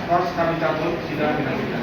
Harus kami cabut sidang kita.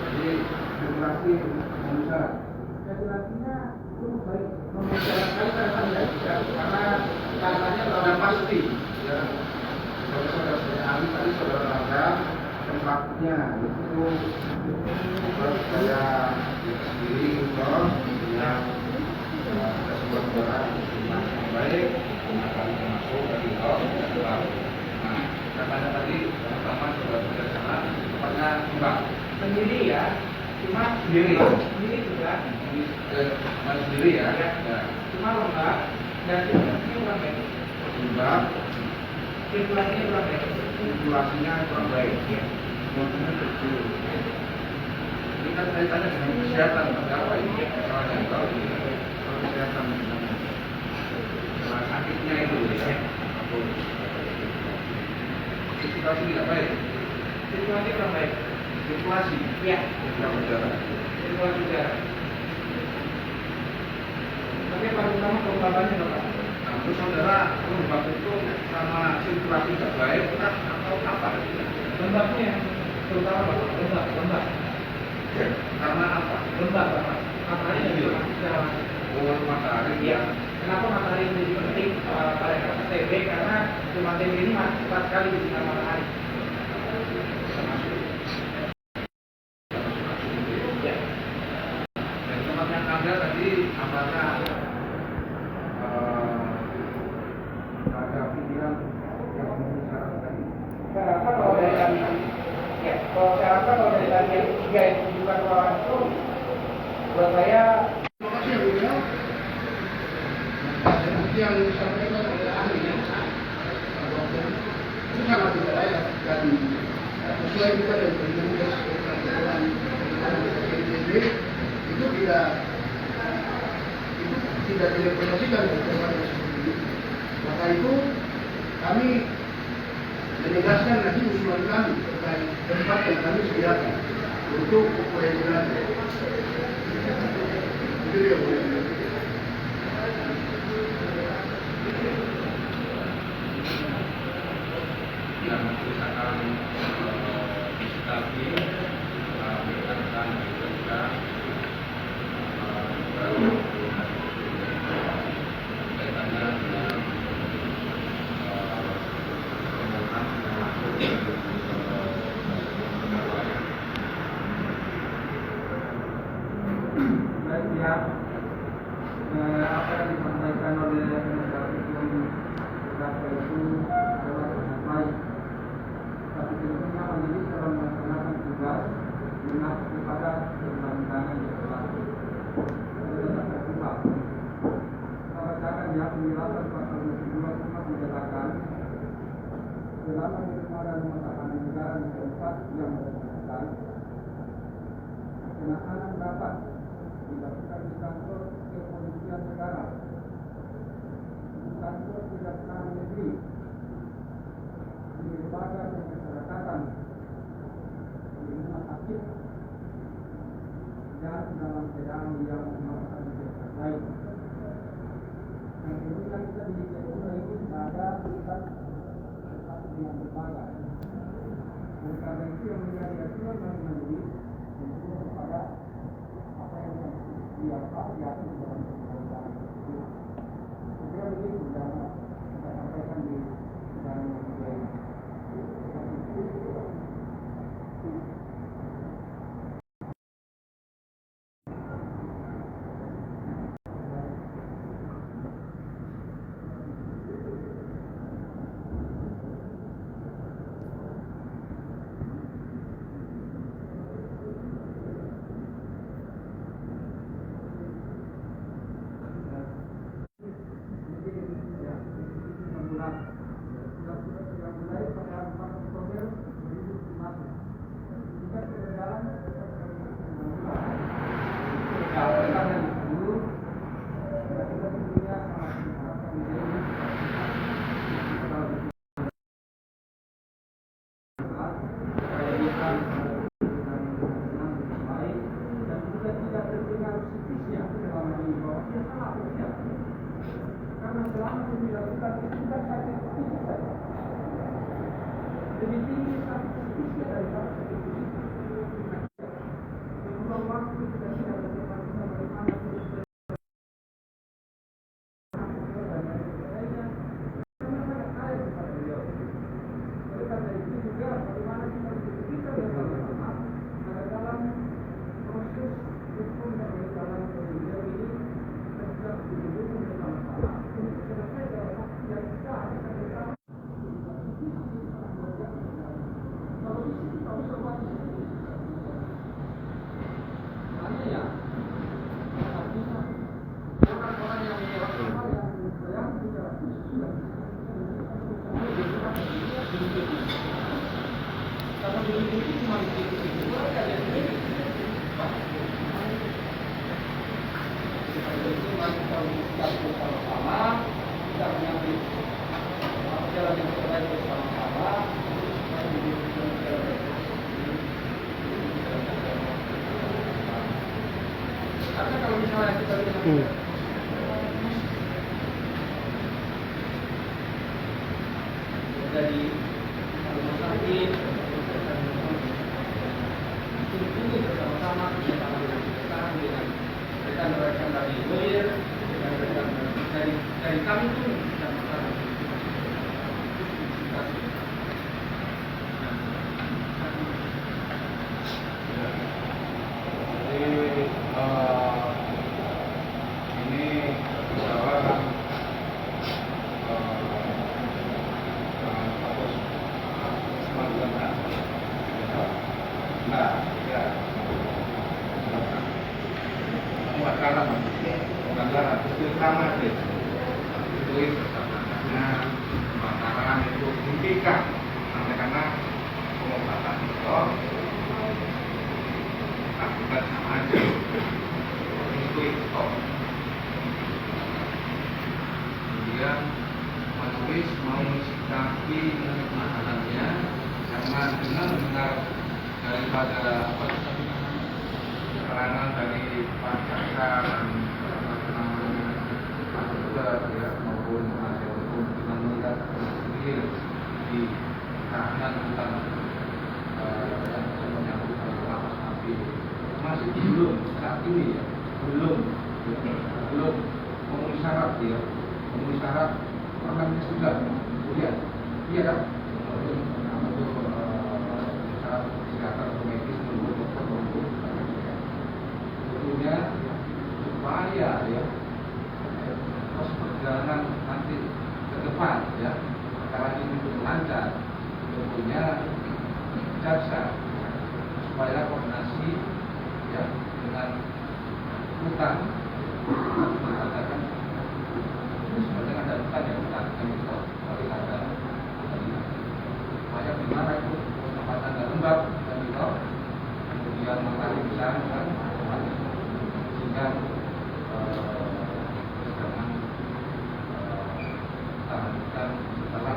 Jadi generasi manusia generasinya cukup baik membicarakan karena katanya sudah pasti ya. Kalau saudara ahli tadi saudara Rangga tempatnya itu harus saya sendiri terus yang sebuah saudara yang baik akan masuk dari awal nah katanya tadi pertama saudara sana tempatnya mbak sendiri ya, cuma sendiri juga sendiri ya, cuma lengkap dan sirkulasinya kurang baik. Lengkap, sirkulasinya kurang baik. Sirkulasinya kurang baik. Ya. Maksudnya kecil. Ini kan saya tanya dengan kesehatan, apa ini? Soalnya kalau kesehatan, sakitnya itu ya. Sirkulasi tidak baik. Sirkulasi kurang baik. Sirkulasi, ya. Sirkulasi udara. Tapi paling utama kelembabannya Bapak. Nah, terus saudara, lembab itu sama sirkulasi tidak baik, atau apa? Lembabnya, terutama Bapak, lembab. Ya. Karena apa? Lembab Bapak. Matahari yang dilakukan secara langsung. Matahari, ya. Kenapa matahari menjadi penting pada kata TB? Karena cuma TB ini cepat sekali di sinar matahari. Tadi apakah ada pikiran yang memenuhi tadi? Saya rasa kalau dari tadi, ya, kalau dari tadi yang ketiga yang bukan ruangan itu, buat saya. Terima kasih ya Bu ya. Yang disampaikan oleh ahli itu sangat tidak layak dan sesuai juga dengan peraturan itu tidak direkomendasikan kepada seperti maka itu kami menegaskan lagi usulan kami terkait tempat yang kami sediakan untuk ukuran itu dia boleh. Yang misalkan tapi akan kita apa yang disampaikan oleh penegak hukum terdakwa itu adalah sangat baik. Tapi tentunya majelis dalam melaksanakan tugas mengacu kepada perundang-undangan yang berlaku. Adalah terkuat. Kita bacakan ya penjelasan pasal 22 Kuhap menyatakan selama menerima dan memasakkan negara di tempat yang bersangkutan, penahanan dapat dilakukan di kantor kepolisian negara, di kantor kejaksaan negeri, di lembaga pemasyarakatan, di rumah sakit, dan dalam keadaan yang memakan kegiatan lain. Yang kemudian kita di Kedua ini ada tingkat satu dengan lembaga. Oleh karena itu yang menjadi aturan dari majelis tentu kepada apa yang diatur di dalam undang-undang itu. Saya begitu dan kita sampaikan di dalam media ini. Karena selama itu dilakukan itu kan satu institusi saja. Lebih tinggi satu institusi daripada satu institusi. Berulang waktu kita tidak dapat bagaimana karena kalau misalnya kita lihat dari rumah sakit ini bersama-sama bersama dengan sekarang dengan rekan-rekan dari lawyer dan rekan dari kami pun bersama-sama. Pertama itu pertama pembakaran itu hentikan karena pengobatan itu akibat sama aja itu stop. Kemudian majelis mau mensikapi masalahnya karena dengan mendengar daripada keterangan dari Pak Jaksa ya maupun hasil hukum dengan melihat sendiri di tahanan tentang yang menyangkut lapas napi masih belum saat ini ya belum memenuhi syarat ya memenuhi syarat orangnya sudah kemudian iya kan syarat kesehatan medis menurut dokter tentunya supaya ya lagi ya dengan utang mengatakan ini sebenarnya ada utang yang utang itu kalau ada banyak di mana itu kesempatan dan lembab dan itu kemudian matahari besar kan sehingga dengan tahan setelah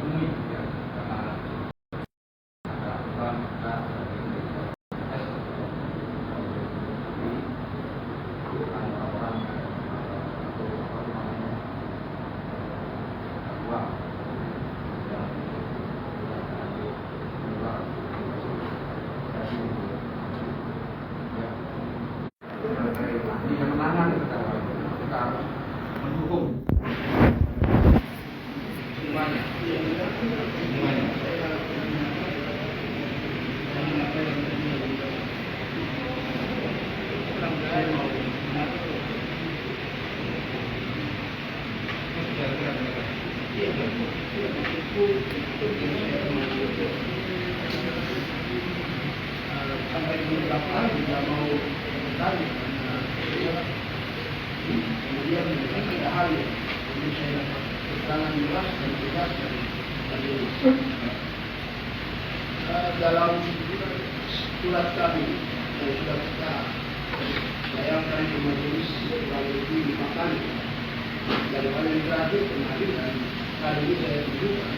umum ya karena ada aturan orang di kemenangan kita harus mendukung semuanya. Sampai beberapa juga mau bertanya kemudian ada hal yang saya dapat keterangan jelas dan jelas dari dalam surat kami yang sudah kita layangkan di majelis kurang lebih 5 kali dan paling terakhir kemarin dan kali ini saya tunjukkan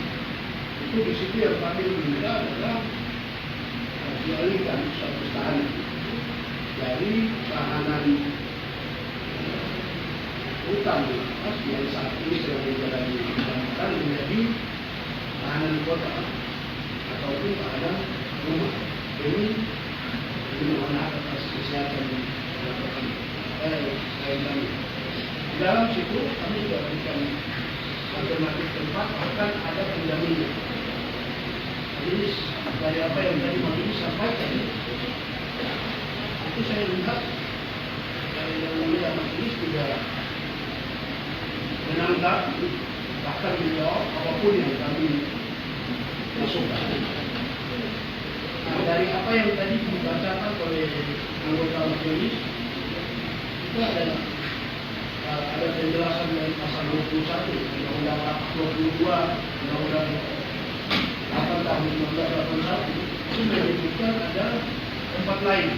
itu di situ yang paling minta adalah dialihkan suatu tahanan dari tahanan utang yang saat ini sedang menjalani perawatan menjadi tahanan kota ataupun tahanan rumah demi memenuhi atas kesehatan kami. Dalam situ kami juga berikan alternatif tempat akan ada pendampingan. Jadi dari apa yang tadi majelis sampaikan itu saya lihat dari yang mulia majelis juga menanggap bahkan menjawab apapun yang kami masukkan. Nah, dari apa yang tadi dibacakan oleh anggota majelis itu ada penjelasan dari pasal 21 Undang-Undang 22 Undang-Undang 8 tahun 1981 itu menyebutkan ada tempat lain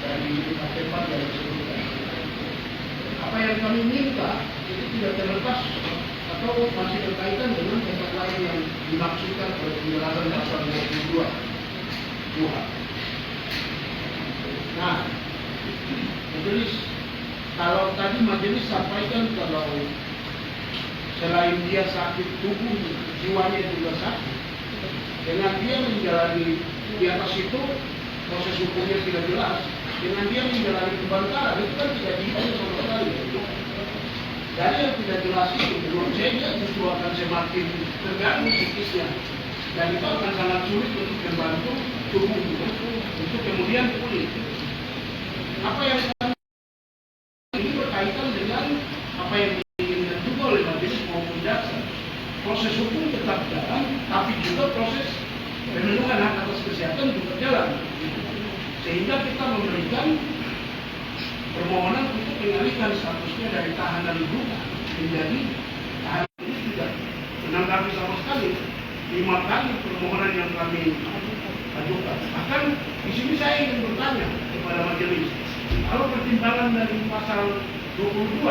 dari tempat yang disebutkan. Apa yang kami minta itu tidak terlepas atau masih berkaitan dengan tempat lain yang dimaksudkan oleh penjelasan pasal 22 KUHP. Nah, majelis kalau tadi majelis sampaikan kalau selain dia sakit tubuh, jiwanya juga sakit. Dengan dia menjalani di atas itu proses hukumnya tidak jelas. Dengan dia menjalani pembantaian itu kan tidak dihitung sama sekali. Dari yang tidak jelas itu, menurut saya dia justru akan semakin terganggu psikisnya. Dan itu akan sangat sulit untuk membantu tubuh untuk kemudian pulih. Apa yang ini berkaitan dengan apa yang diinginkan juga oleh majelis maupun jaksa. Proses hukum tetap jalan, tapi juga proses pemenuhan hak atas kesehatan juga jalan. Sehingga kita memberikan permohonan untuk mengalihkan statusnya dari tahanan luka menjadi tahanan. Ini tidak menanggapi sama sekali 5 kali permohonan yang kami ajukan. Bahkan di sini saya ingin bertanya kepada majelis, kalau pertimbangan dari pasal 22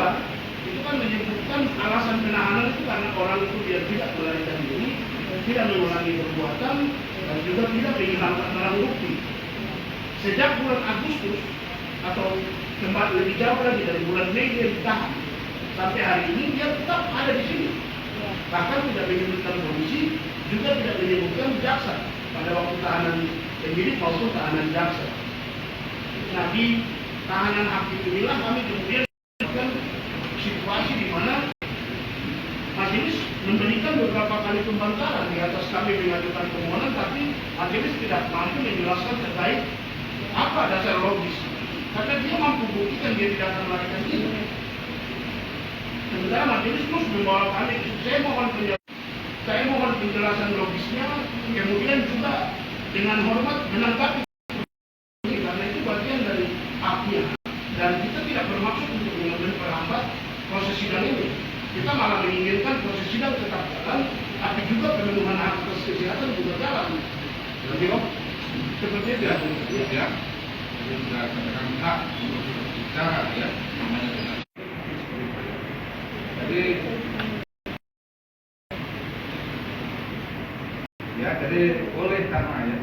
itu kan menyebutkan alasan penahanan itu karena orang itu dia tidak melarikan diri, tidak mengulangi perbuatan, dan juga tidak menghilangkan barang bukti. Sejak bulan Agustus atau tempat lebih jauh lagi dari bulan Mei dia ditahan, sampai hari ini dia tetap ada di sini. Bahkan tidak menyebutkan polisi, juga tidak menyebutkan jaksa pada waktu tahanan penyidik maupun tahanan jaksa. Nah, di tahanan aktif inilah kami kemudian melakukan situasi di mana majelis memberikan beberapa kali pembantaian di atas kami mengajukan permohonan, tapi majelis tidak mampu menjelaskan terkait apa dasar logis. Karena dia mampu buktikan dia tidak akan melarikan diri. Sementara majelis terus membawa kami, saya mohon penjelasan. Saya mohon penjelasan logisnya, kemudian juga dengan hormat menanggapi ini, karena itu bagian dari haknya. Dan kita tidak bermaksud untuk memperlambat proses sidang ini. Kita malah menginginkan proses sidang tetap jalan, tapi juga pemenuhan hak kesehatan juga jalan. Jadi kok seperti itu ya. Ya. Jadi sudah katakan hak untuk bicara ya. Jadi boleh sama ya.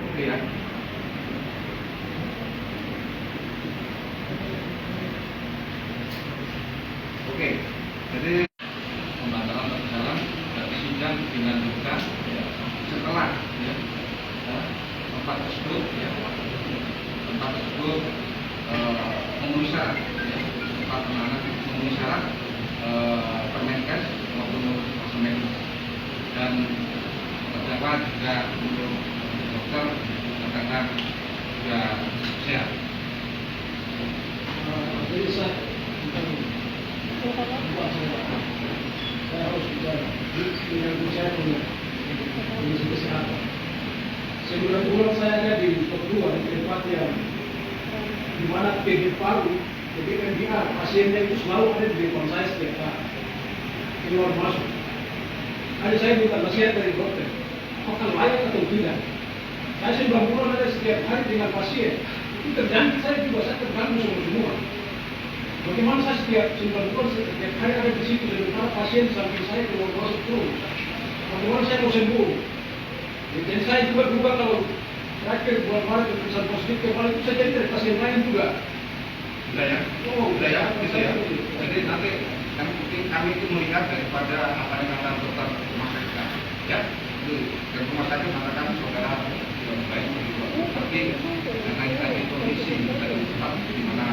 Oke ya. Oke, jadi pembatalan berjalan dari sidang dengan buka ya, setelah ya, tempat tersebut memenuhi syarat ya, tempat penahanan memenuhi syarat Permenkes maupun medis, dan terdakwa juga untuk dokter katakan sudah sehat. Jadi saya harus bicara dengan saya punya kondisi kesehatan. 9 bulan saya ada di Papua, di tempat yang di mana PG Palu, jadi MDR, pasiennya itu selalu ada di depan saya setiap hari, keluar masuk. Ada saya minta nasihat dari dokter, apakah layak atau tidak. Saya 9 bulan ada setiap hari dengan pasien, itu terjadi saya juga, saya terganggu semua. Bagaimana saya setiap 9 bulan setiap hari ada di situ, sementara pasien sampai saya keluar masuk terus. Bagaimana saya mau sembuh? Dan saya juga kalau terakhir bulan Maret keputusan positif kemarin itu saya jadi dari pasien lain juga. Sudah ya? Sudah ya? Bisa ya? Jadi nanti kami itu melihat daripada apa yang kata dokter rumah sakit. Ya? Itu dari rumah sakit mengatakan saudara sudah baik begitu. Tapi karena tadi kondisi dari tempat di mana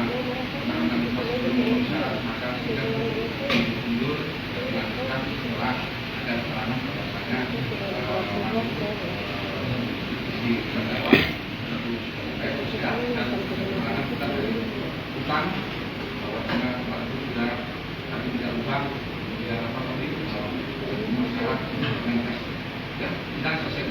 penanganan masih belum bisa, maka sudah mundur dan dilakukan setelah ada keterangan bahwasanya di terdakwa sudah dan keterangan kita dari utang bahwasanya tempat itu sudah kami tidak ubah tidak apa tadi masalah Permenkes. Ya, kita selesai.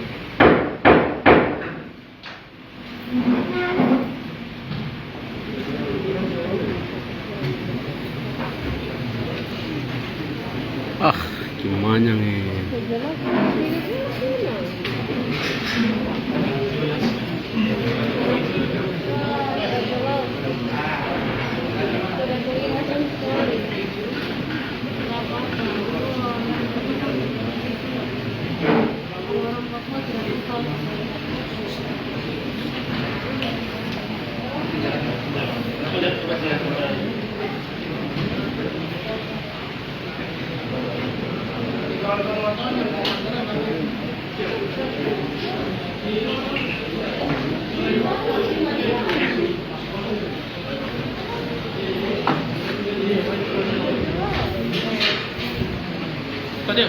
Gimana nih? Tadi.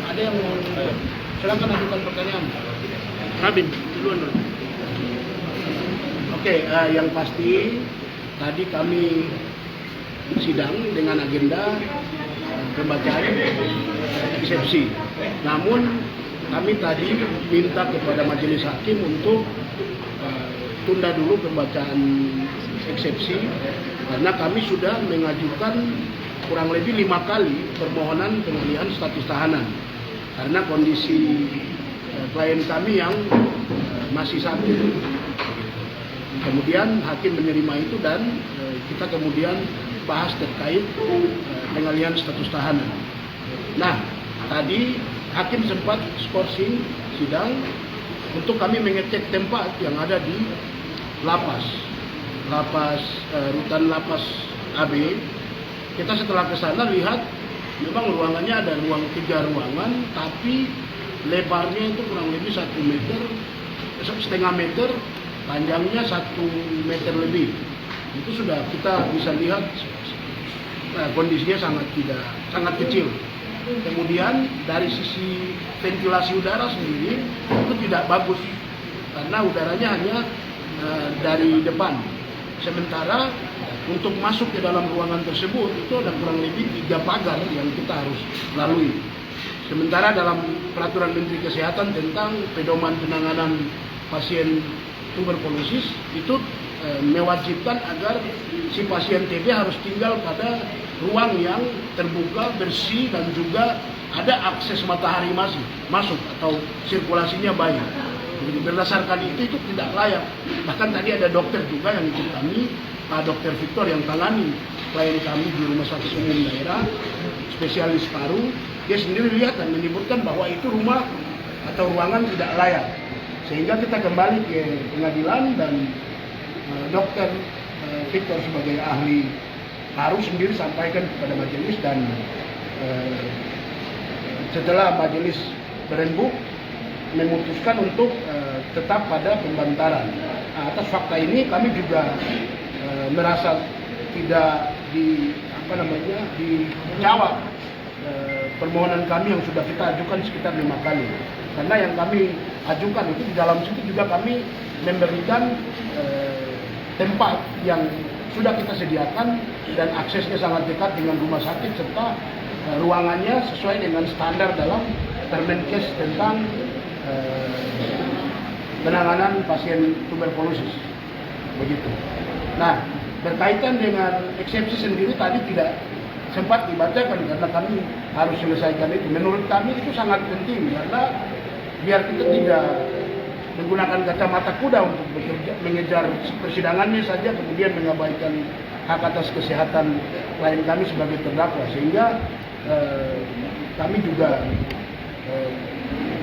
Ada yang mau silakan ajukan pertanyaan. Rabin, duluan dulu. Oke, yang pasti tadi kami sidang dengan agenda pembacaan eksepsi. Namun kami tadi minta kepada majelis hakim untuk tunda dulu pembacaan eksepsi karena kami sudah mengajukan kurang lebih 5 kali permohonan pengalihan status tahanan karena kondisi klien kami yang masih sakit. Kemudian hakim menerima itu dan kita kemudian bahas terkait pengalihan status tahanan. Nah, tadi hakim sempat skorsing sidang untuk kami mengecek tempat yang ada di lapas rutan lapas AB. Kita setelah ke sana lihat memang ruangannya ada tiga ruangan, tapi lebarnya itu kurang lebih 1 meter, setengah meter, panjangnya 1 meter lebih. Itu sudah kita bisa lihat kondisinya sangat kecil. Kemudian dari sisi ventilasi udara sendiri itu tidak bagus karena udaranya hanya dari depan. Sementara untuk masuk ke dalam ruangan tersebut itu ada kurang lebih 3 pagar yang kita harus lalui. Sementara dalam peraturan Menteri Kesehatan tentang pedoman penanganan pasien tuberkulosis itu mewajibkan agar si pasien TB harus tinggal pada ruang yang terbuka, bersih, dan juga ada akses matahari masuk atau sirkulasinya baik. Jadi berdasarkan itu tidak layak. Bahkan tadi ada dokter juga yang ikut kami, Pak Dr. Victor yang tangani klien kami di Rumah Sakit Umum Daerah, spesialis paru, dia sendiri lihat dan menyebutkan bahwa itu rumah atau ruangan tidak layak. Sehingga kita kembali ke pengadilan dan Dr. Victor sebagai ahli paru sendiri sampaikan kepada majelis dan setelah majelis berembuk memutuskan untuk tetap pada pembantaran. Atas fakta ini kami juga merasa tidak dijawab permohonan kami yang sudah kita ajukan sekitar 5 kali. Karena yang kami ajukan itu di dalam situ juga kami memberikan tempat yang sudah kita sediakan dan aksesnya sangat dekat dengan rumah sakit serta ruangannya sesuai dengan standar dalam Permenkes tentang penanganan pasien tuberkulosis. Begitu. Nah, berkaitan dengan eksepsi sendiri tadi tidak sempat dibacakan karena kami harus selesaikan itu. Menurut kami itu sangat penting karena biar kita tidak menggunakan kacamata kuda untuk mengejar persidangannya saja kemudian mengabaikan hak atas kesehatan klien kami sebagai terdakwa, sehingga kami juga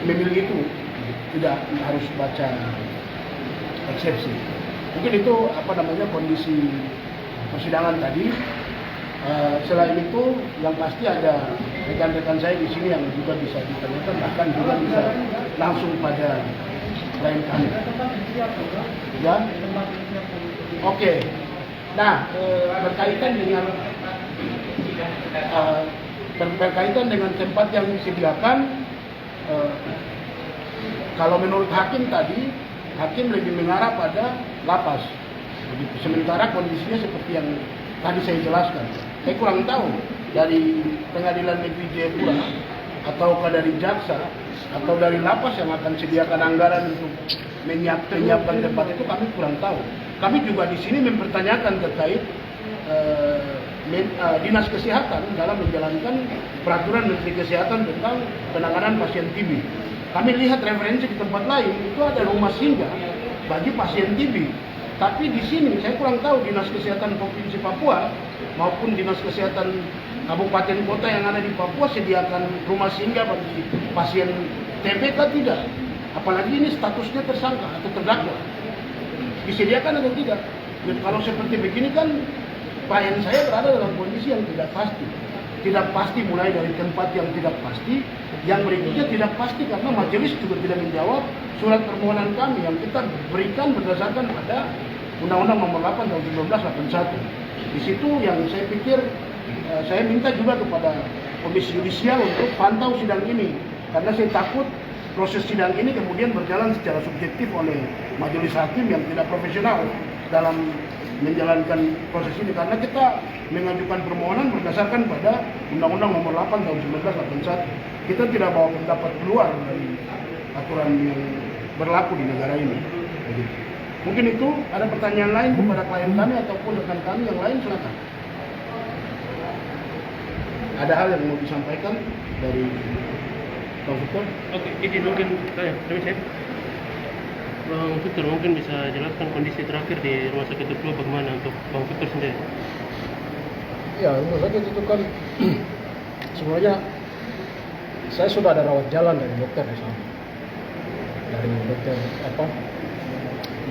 memilih itu tidak harus baca eksepsi. Mungkin itu kondisi persidangan tadi. Selain itu yang pasti ada rekan-rekan saya di sini yang juga bisa ditanyakan, bahkan juga bisa langsung pada klien kami. Ya, oke. Nah, berkaitan dengan tempat yang disediakan, kalau menurut hakim tadi, hakim lebih mengarah pada lapas. Sementara kondisinya seperti yang tadi saya jelaskan. Saya kurang tahu dari Pengadilan Negeri Jayapura ataukah dari jaksa atau dari lapas yang akan sediakan anggaran untuk menyiapkan tempat itu, kami kurang tahu. Kami juga di sini mempertanyakan terkait Dinas Kesehatan dalam menjalankan peraturan Menteri Kesehatan tentang penanganan pasien TB. Kami lihat referensi di tempat lain itu ada rumah singgah bagi pasien TB. Tapi di sini saya kurang tahu Dinas Kesehatan Provinsi Papua maupun Dinas Kesehatan Kabupaten Kota yang ada di Papua sediakan rumah singgah bagi pasien TB atau tidak. Apalagi ini statusnya tersangka atau terdakwa. Disediakan atau tidak? Dan kalau seperti begini kan klien saya berada dalam kondisi yang tidak pasti. Tidak pasti mulai dari tempat yang tidak pasti, yang berikutnya tidak pasti karena majelis juga tidak menjawab surat permohonan kami yang kita berikan berdasarkan pada Undang-Undang Nomor 8 Tahun 1981. Di situ yang saya pikir saya minta juga kepada Komisi Yudisial untuk pantau sidang ini karena saya takut proses sidang ini kemudian berjalan secara subjektif oleh majelis hakim yang tidak profesional dalam menjalankan proses ini, karena kita mengajukan permohonan berdasarkan pada Undang-Undang Nomor 8 Tahun 1981. Kita tidak bawa pendapat keluar dari aturan yang berlaku di negara ini. Begitu. Mungkin itu ada pertanyaan lain kepada klien kami ataupun rekan kami yang lain, silakan. Ada hal yang mau disampaikan dari Bang Victor? Oke, izin mungkin saya. Bang Victor mungkin bisa jelaskan kondisi terakhir di Rumah Sakit Duklu bagaimana untuk Bang Victor sendiri? Ya, rumah sakit itu kan sebenarnya saya sudah ada rawat jalan dari dokter di sana. Dari dokter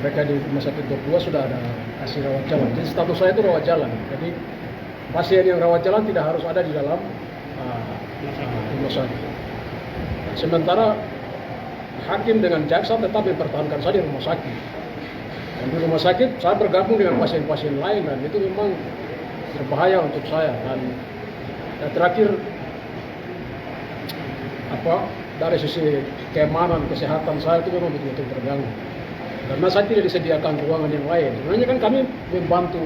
mereka di Rumah Sakit Duklu sudah ada kasih rawat jalan. Jadi status saya itu rawat jalan. Jadi pasien yang rawat jalan tidak harus ada di dalam rumah sakit. Sementara hakim dengan jaksa tetap mempertahankan saja rumah sakit. Dan di rumah sakit saya bergabung dengan pasien-pasien lain dan itu memang berbahaya untuk saya. Dan terakhir dari sisi keamanan kesehatan saya itu memang betul-betul terganggu. Karena saya tidak disediakan ruangan yang lain. Sebenarnya kan kami membantu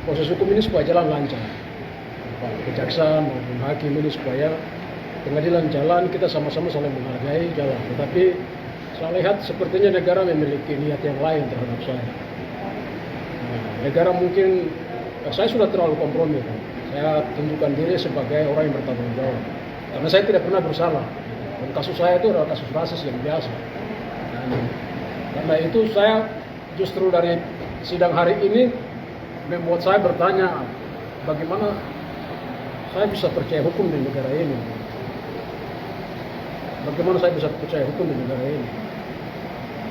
proses hukum ini supaya jalan lancar. Kejaksaan maupun hakim ini supaya pengadilan jalan, kita sama-sama saling menghargai jalan. Tetapi saya lihat sepertinya negara memiliki niat yang lain terhadap saya. Negara mungkin, saya sudah terlalu kompromi kan. Saya tunjukkan diri sebagai orang yang bertanggung jawab. Karena saya tidak pernah bersalah. Dan kasus saya itu adalah kasus rasis yang biasa. Dan karena itu saya justru dari sidang hari ini membuat saya bertanya bagaimana saya bisa percaya hukum di negara ini. Bagaimana saya bisa percaya hukum di negara ini?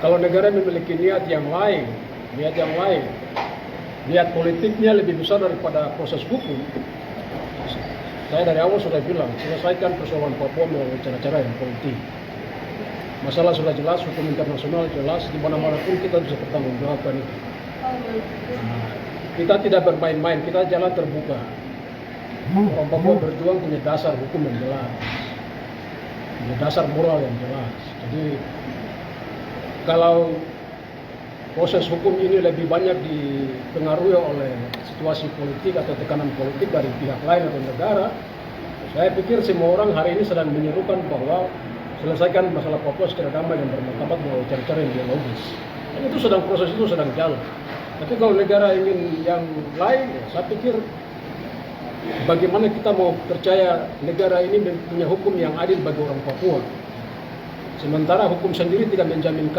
Kalau negara memiliki niat yang lain, niat politiknya lebih besar daripada proses hukum. Saya dari awal sudah bilang, selesaikan persoalan Papua melalui cara-cara yang politik. Masalah sudah jelas, hukum internasional jelas, di mana-mana pun kita bisa bertanggungjawabkan itu. Kita tidak bermain-main, kita jalan terbuka. Orang Papua berjuang punya dasar hukum yang jelas, punya dasar moral yang jelas. Jadi kalau proses hukum ini lebih banyak dipengaruhi oleh situasi politik atau tekanan politik dari pihak lain atau negara, saya pikir semua orang hari ini sedang menyerukan bahwa selesaikan masalah Papua secara damai dan bermartabat melalui cara-cara yang dialogis. Dan itu proses itu sedang jalan. Tapi kalau negara ingin yang lain, saya pikir bagaimana kita mau percaya negara ini punya hukum yang adil bagi orang Papua. Sementara hukum sendiri tidak menjamin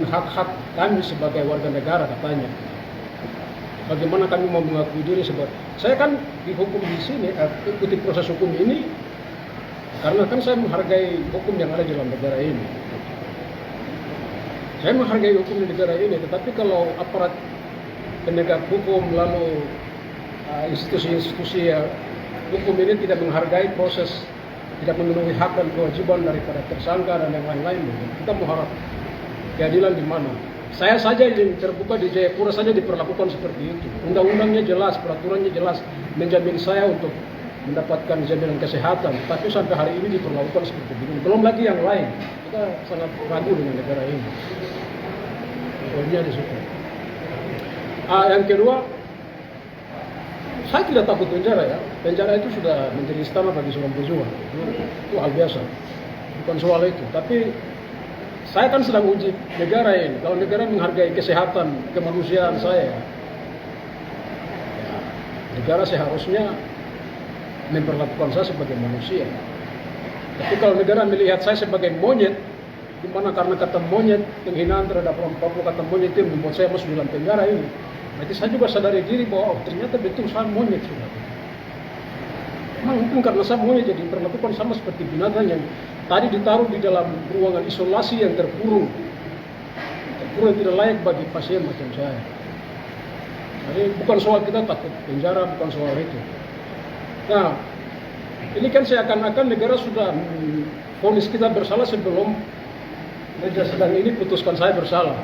hak-hak kami sebagai warga negara katanya. Bagaimana kami mau mengakui diri sebagai, saya kan dihukum di sini, ikuti proses hukum ini karena kan saya menghargai hukum yang ada di dalam negara ini. Saya menghargai hukum di negara ini, tetapi kalau aparat penegak hukum lalu institusi-institusi hukum ini tidak menghargai proses, tidak memenuhi hak dan kewajiban daripada tersangka dan yang lain-lain, kita mengharap keadilan di mana? Saya saja yang terbuka di Jayapura saja diperlakukan seperti itu. Undang-undangnya jelas, peraturannya jelas, menjamin saya untuk mendapatkan jaminan kesehatan. Tapi sampai hari ini diperlakukan seperti itu. Belum lagi yang lain. Kita sangat ragu dengan negara ini. Poinnya di situ. Yang kedua, saya tidak takut penjara ya. Penjara itu sudah menjadi istana bagi seorang pejuang. Itu hal biasa. Bukan soal itu. Tapi saya kan sedang uji negara ini. Kalau negara menghargai kesehatan, kemanusiaan saya, ya, negara seharusnya memperlakukan saya sebagai manusia. Tapi kalau negara melihat saya sebagai monyet, di mana karena kata monyet, penghinaan terhadap orang Papua, kata monyet itu membuat saya masuk dalam penjara ini. Berarti saya juga sadari diri bahwa ternyata betul saya monyet sudah. Memang mungkin karena saya monyet jadi diperlakukan sama seperti binatang yang tadi ditaruh di dalam ruangan isolasi yang terkurung tidak layak bagi pasien macam saya. Jadi bukan soal kita takut penjara, bukan soal itu. Nah, ini kan seakan-akan negara sudah vonis kita bersalah sebelum meja sedang ini putuskan saya bersalah.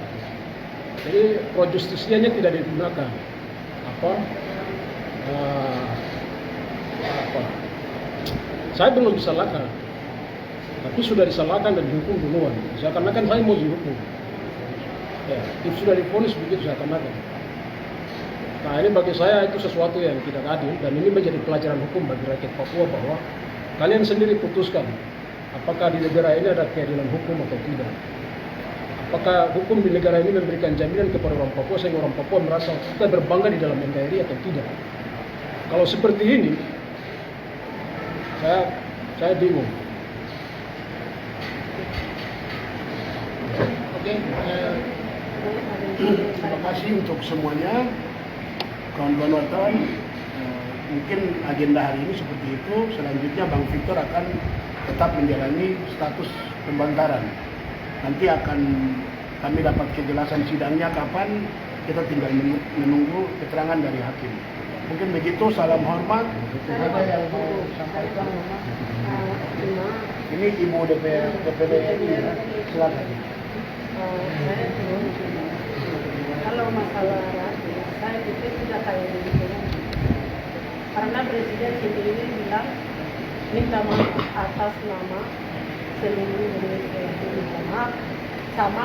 Jadi pro justisianya tidak digunakan. Saya belum disalahkan, tapi sudah disalahkan dan dihukum duluan. Seakan-akan saya mau dihukum. Ya, itu sudah divonis begitu seakan-akan. Nah, ini bagi saya itu sesuatu yang tidak adil dan ini menjadi pelajaran hukum bagi rakyat Papua bahwa kalian sendiri putuskan apakah di negara ini ada keadilan hukum atau tidak. Apakah hukum di negara ini memberikan jaminan kepada orang Papua sehingga orang Papua merasa kita berbangga di dalam NKRI atau tidak. Kalau seperti ini, saya bingung. Oke, terima kasih untuk semuanya, kawan-kawan wartawan. Mungkin agenda hari ini seperti itu. Selanjutnya Bang Victor akan tetap menjalani status pembantaran. Nanti akan kami dapat kejelasan sidangnya kapan, kita tinggal menunggu keterangan dari hakim. Mungkin begitu, salam hormat. Ada yang mau sampaikan? Ini Ibu DPD RI, silakan. Kalau masalah rakyat, saya pikir sudah kayak begitu. Karena Presiden sendiri bilang minta maaf atas nama seluruh Indonesia, minta maaf sama